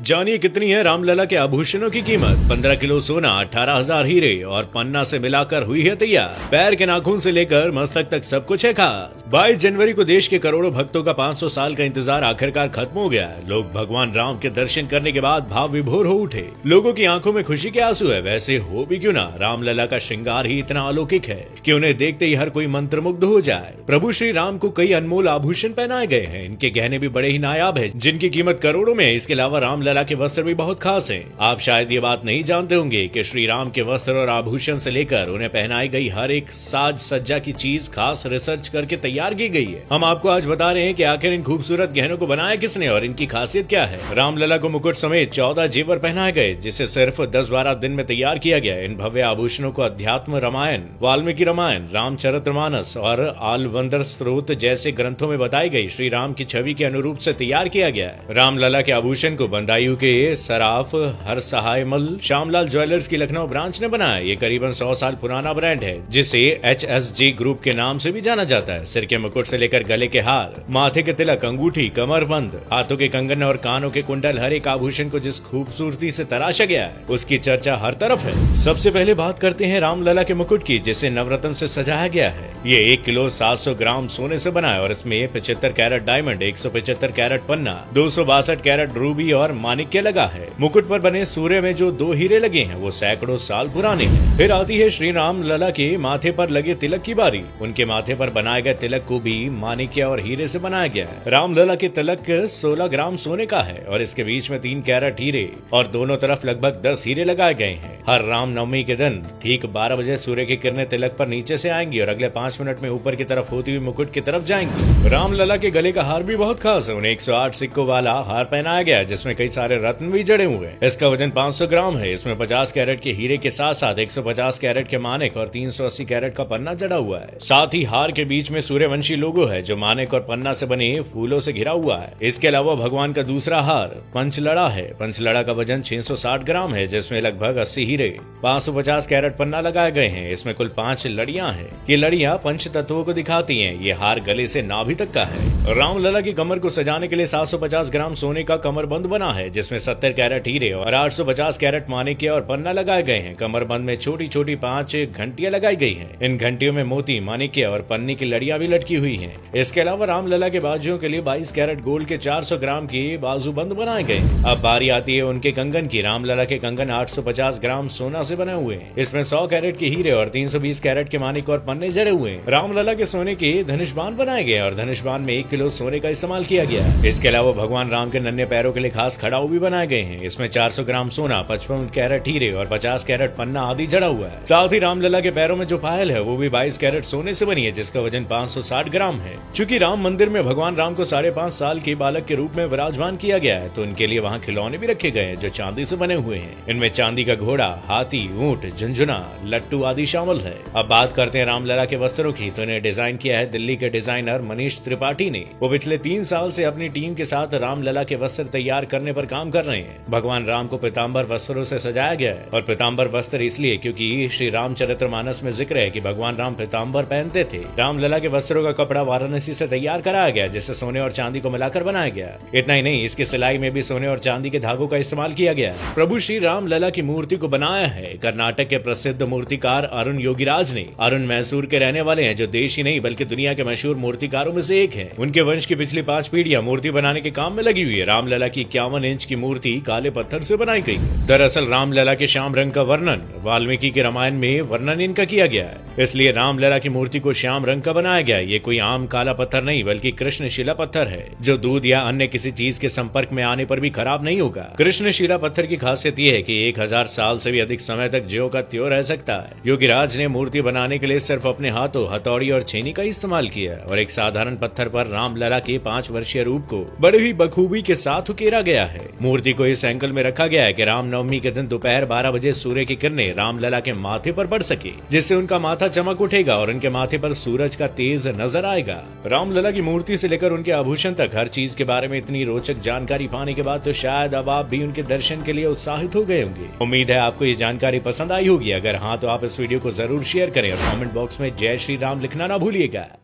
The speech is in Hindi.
जानिए कितनी है रामलला के आभूषणों की कीमत। 15 किलो सोना, 18,000 हीरे और पन्ना से मिलाकर हुई है तैयार। पैर के नाखून से लेकर मस्तक तक सब कुछ है खास। 22 जनवरी को देश के करोड़ों भक्तों का 500 साल का इंतजार आखिरकार खत्म हो गया है। लोग भगवान राम के दर्शन करने के बाद भाव विभोर हो उठे। लोगों की आंखों में खुशी के आंसू है। वैसे हो भी क्यों ना, रामलला का श्रृंगार ही इतना अलौकिक है कि उन्हें देखते ही हर कोई मंत्रमुग्ध हो जाए। प्रभु श्री राम को कई अनमोल आभूषण पहनाए गए हैं। इनके गहने भी बड़े ही नायाब है, जिनकी कीमत करोड़ों में है। इसके अलावा रामलला के वस्त्र भी बहुत खास हैं। आप शायद ये बात नहीं जानते होंगे कि श्री राम के वस्त्र और आभूषण से लेकर उन्हें पहनाई गई हर एक साज सज्जा की चीज खास रिसर्च करके तैयार की गई है। हम आपको आज बता रहे हैं कि आखिर इन खूबसूरत गहनों को बनाया किसने और इनकी खासियत क्या है। रामलला को मुकुट समेत 14 जेवर पहनाए गए, जिसे सिर्फ 10-12 दिन में तैयार किया गया। इन भव्य आभूषणों को अध्यात्म रामायण, वाल्मीकि रामायण, रामचरितमानस और आलवंदर स्त्रोत जैसे ग्रंथों में बताई गई श्री राम की छवि के अनुरूप से तैयार किया गया है। रामलला के आभूषण को बंदायूं के सराफ हर सहाय मल श्यामलाल ज्वेलर्स की लखनऊ ब्रांच ने बनाया। ये करीबन 100 साल पुराना ब्रांड है, जिसे HSG ग्रुप के नाम से भी जाना जाता है। सिर के मुकुट से लेकर गले के हार, माथे के तिलक, अंगूठी, कमरबंद, हाथों के कंगन और कानों के कुंडल, हर एक आभूषण को जिस खूबसूरती से तराशा गया है उसकी चर्चा हर तरफ है। सबसे पहले बात करते हैं रामलला के मुकुट की, जिसे नवरत्न से सजाया गया है। ये 1 किलो 700 ग्राम सोने से बना है और इसमें 75 कैरेट डायमंड, 175 कैरेट पन्ना, 262 कैरेट रूबी और माणिक्य लगा है। मुकुट पर बने सूर्य में जो 2 हीरे लगे हैं वो सैकड़ों साल पुराने हैं। फिर आती है श्री राम लला के माथे पर लगे तिलक की बारी। उनके माथे पर बनाए गए तिलक को भी माणिक्य और हीरे से बनाया गया है। रामलला के तिलक 16 ग्राम सोने का है और इसके बीच में 3 कैरेट हीरे और दोनों तरफ लगभग 10 हीरे लगाए गए हैं। हर राम नवमी के दिन ठीक 12 बजे सूर्य की किरणें तिलक पर नीचे से आएंगी और अगले 5 मिनट में ऊपर की तरफ होती हुई मुकुट की तरफ जाएंगी। रामलला के गले का हार भी बहुत खास है। उन्हें 108 सिक्कों वाला हार पहनाया गया है, जिसमें कई सारे रत्न भी जड़े हुए हैं। इसका वजन 500 ग्राम है। इसमें 50 कैरेट के हीरे के साथ साथ 150 कैरेट के मानिक और 380 कैरेट का पन्ना जड़ा हुआ है। साथ ही हार के बीच में सूर्यवंशी लोगो है, जो मानिक और पन्ना से बने फूलों से घिरा हुआ है। इसके अलावा भगवान का दूसरा हार पंचलड़ा है। पंचलड़ा का वजन 660 ग्राम है, जिसमें लगभग 80 हीरे, 550 कैरेट पन्ना लगाए गए हैं। इसमें कुल 5 लड़ियां हैं। ये लड़ियां पंच तत्वों को दिखाती हैं। ये हार गले से नाभि तक का है। रामलला की कमर को सजाने के लिए 750 ग्राम सोने का कमरबंद बना है, जिसमें 70 कैरेट हीरे और 850 कैरेट माणिक्य और पन्ना लगाए गए हैं। कमरबंद में छोटी छोटी 5 घंटियां लगाई गई हैं। इन घंटियों में मोती, माणिक्य और पन्नी की लड़ियां भी लटकी हुई हैं। इसके अलावा रामलला के बाजुओं के लिए 22 कैरेट गोल्ड के 400 ग्राम के बाजूबंद बनाए गए। अब बारी आती है उनके कंगन की। रामलला के कंगन 850 ग्राम सोना से बने हुए हैं। इसमें 100 कैरेट के हीरे और 320 कैरेट के माणिक और पन्ने जड़े हुए हैं। रामलला के सोने के धनुष्बाण बनाए गए और धनुष्बाण में 1 किलो सोने का इस्तेमाल किया गया है। इसके अलावा भगवान राम के नन्हे पैरों के लिए खास खड़ाऊ भी बनाए गए हैं। इसमें 400 ग्राम सोना, 55 कैरेट हीरे और 50 कैरेट पन्ना आदि जड़ा हुआ है। साथ ही रामलला के पैरों में जो पायल है वो भी 22 कैरेट सोने से बनी है, जिसका वजन 560 ग्राम है। चूंकि राम मंदिर में भगवान राम को 5.5 साल के बालक के रूप में विराजमान किया गया है, तो उनके लिए वहाँ खिलौने भी रखे गए हैं जो चांदी से बने हुए हैं। इनमें चांदी का घोड़ा, हाथी, ऊंट, झुंझुना, लट्टू आदि शामिल है। अब बात करते हैं रामलला के वस्त्रों की, तो इन्हें डिजाइन किया है दिल्ली के डिजाइनर मनीष त्रिपाठी ने। वो पिछले 3 साल से अपनी टीम के साथ रामलला के वस्त्र तैयार करने पर काम कर रहे हैं। भगवान राम को पीताम्बर वस्त्रों से सजाया गया है और पीताम्बर वस्त्र इसलिए क्योंकि श्री रामचरितमानस में जिक्र है कि भगवान राम पीताम्बर पहनते थे। रामलला के वस्त्रों का कपड़ा वाराणसी से तैयार कराया गया, जिसे सोने और चांदी को मिलाकर बनाया गया। इतना ही नहीं, इसकी सिलाई में भी सोने और चांदी के धागों का इस्तेमाल किया गया। प्रभु श्री रामलला की मूर्ति को बनाया है कर्नाटक के प्रसिद्ध मूर्तिकार अरुण योगीराज ने। अरुण मैसूर के रहने वाले हैं, जो देश ही नहीं बल्कि दुनिया के मशहूर मूर्तिकारों में से एक है। उनके वंश की पिछली 5 पीढ़ियां मूर्ति बनाने के काम में लगी हुई है। रामलला की 51 इंच की मूर्ति काले पत्थर से बनाई गई। दरअसल रामलला के श्याम रंग का वर्णन वाल्मीकि के रामायण में वर्णन इनका किया गया है, इसलिए रामलला की मूर्ति को श्याम रंग का बनाया गया है। ये कोई आम काला पत्थर नहीं बल्कि कृष्णशिला पत्थर है, जो दूध या अन्य किसी चीज के संपर्क में आने पर भी खराब नहीं होगा। कृष्णशिला पत्थर की खासियत ये है कि 1000 साल से भी अधिक समय तक ज्यों का त्यों रह सकता है। योगीराज ने मूर्ति बनाने के लिए सिर्फ अपने हाथों, हथौड़ी और छेनी का इस्तेमाल किया और एक साधारण पत्थर पर रामलला के 5 वर्षीय रूप को बड़ी ही बखूबी के साथ उकेरा गया है। मूर्ति को इस एंगल में रखा गया है कि रामनवमी के दिन दोपहर 12 बजे सूर्य की किरणें रामलला के माथे पर पड़ सके, जिससे उनका माथा चमक उठेगा और उनके माथे पर सूरज का तेज नजर आएगा। रामलला की मूर्ति से लेकर उनके आभूषण तक हर चीज के बारे में इतनी रोचक जानकारी पाने के बाद तो शायद अब आप भी उनके दर्शन के लिए उत्साहित हो गए होंगे। उम्मीद है आपको ये जानकारी पसंद आई होगी। अगर हाँ, तो आप इस वीडियो को जरूर शेयर करें और कमेंट बॉक्स में जय श्री राम लिखना ना भूलिएगा।